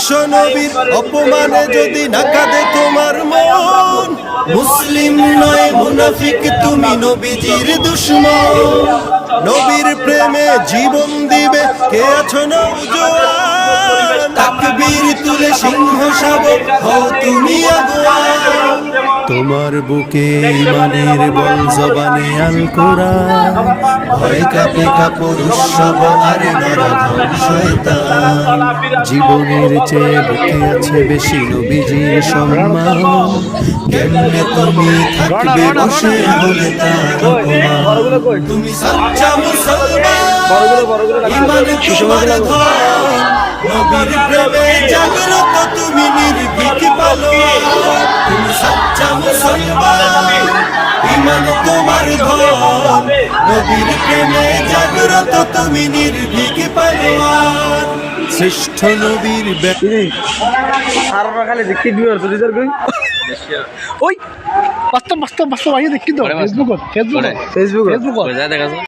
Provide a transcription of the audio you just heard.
বিশ্ব নবীর অপমানে যদি না কাঁদে তোমার মন, মুসলিম নয় মুনাফিক তুমি, নবীজির দুশমন। নবীর প্রেমে জীবন দিবে কে আছো নওজোয়ান, তাকবীর তুলে সিংহ শাবক হও তুমি আগুয়ান। তোমার বুকে ঈমানের বল, জবানে আল কোরআন, ভয় কাঁপে কাপড় উৎসব আর নরধন শয়তান। জীবনের চেয়ে বুকে আছে বেশি নবীজির সম্মান, কেমনে তুমি থাকবে বসে হলে তার অপমান। তুমি সচ্চা মুসলমান, ঈমান তোমার ধন, নবীর প্রেমে জাগ্রত তুমি নির্ভীক পালোয়ান। তুমি সচ্চা মুসলমান, ঈমান তোমার ধন, নবীর প্রেমে জাগ্রত তুমি নির্ভীক পালোয়ান। শ্রেষ্ঠ নবীর সারা খালি দেখি দিও আর তুই কই ওই বাস্তব বাস্তব বাস্তব আইয়ে দেখি তো ফেসবুকত ফেসবুকত ফেসবুকত